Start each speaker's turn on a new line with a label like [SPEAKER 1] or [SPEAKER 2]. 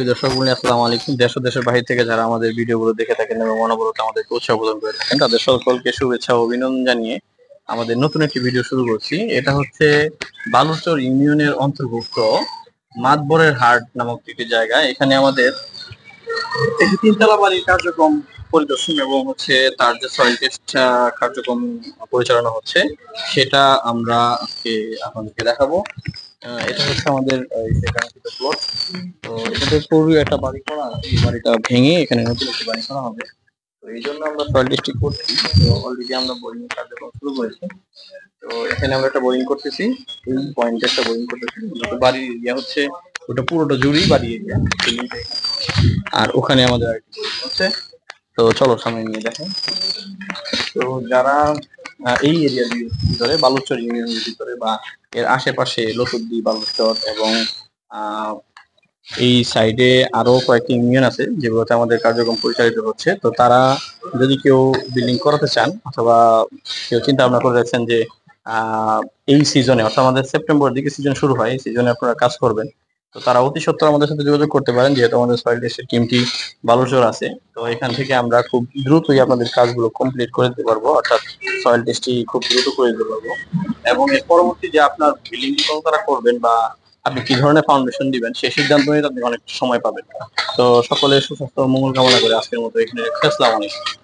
[SPEAKER 1] দর্শক বন্ধু আসসালামু আলাইকুম। দেশ ও দেশের বাহির থেকে যারা আমাদের ভিডিওগুলো দেখে থাকেন এবং অনবরত আমাদেরকে উৎসাহ প্রদান করে থাকেন তাদের সকলকে শুভেচ্ছা ও অভিনন্দন জানিয়ে আমাদের নতুন একটি ভিডিও শুরু করছি। এটা হচ্ছে বালুচর ইউনিয়নের অন্তর্ভুক্ত মাতবরের হাট নামক একটি জায়গা। এখানে আমাদের একটি তিনতলা বাড়ির কার্যক্রম পরিদর্শন এবং হচ্ছে তার যে সয়েল টেস্ট কার্যক্রম পরিচালনা হচ্ছে সেটা আমরা আজকে আপনাদেরকে দেখাবো। এটা হচ্ছে আমাদের প্লট। তো এখানে পুরো একটা বাড়ি করা, এই বাড়িটা ভেঙে এখানে নতুন একটি বাড়ি করা হবে। তো এই জন্য আমরা সয়েল টেস্টিং করছি। তো অলরেডি আমরা বোরিং কার্যক্রম শুরু করেছি। তো এখানে আমরা একটা বোরিং করতেছি, এই পয়েন্টে একটা বোরিং করতেছি। বাড়ির এরিয়া হচ্ছে ওটা পুরোটা জুড়েই বাড়ি এরিয়া, আর ওখানে আমাদের আরেকটি বোরিং হচ্ছে। তো চলো সামনে নিয়ে দেখেন। তো যারা এই এরিয়ার ভিতরে বালুচর ইউনিয়নের ভিতরে বা এর আশেপাশে লতুদ্দি, বালুচর এবং এই সাইডে আরো কয়েকটি ইউনিয়ন আছে যেগুলোতে আমাদের কার্যক্রম পরিচালিত হচ্ছে। তো তারা যদি কেউ বিল্ডিং করাতে চান অথবা কেউ চিন্তা ভাবনা করে রাখছেন যে এই সিজনে অর্থাৎ আমাদের সেপ্টেম্বর দিকে সিজন শুরু হয়, এই সিজনে আপনারা কাজ করবেন, তো তারা অতি সত্বর আমাদের সাথে যোগাযোগ করতে পারেন, যেহেতু আমাদের সয়েল টেস্টের টিমটি বালুচর আছে। তো এখান থেকে আমরা খুব দ্রুতই আপনাদের কাজগুলো কমপ্লিট করে দিতে পারবো, অর্থাৎ সয়েল টেস্টটি খুব দ্রুত করে দিতে পারবো। এবং এর পরবর্তী যে আপনার বিল্ডিংটি কত তারা করবেন বা আপনি কি ধরনের ফাউন্ডেশন দিবেন সেই সিদ্ধান্ত নিতে আপনি অনেক সময় পাবেন। তো সকলের সুস্বাস্থ্য মঙ্গল কামনা করে আজকের মতো এখানে আসসালামু আলাইকুম।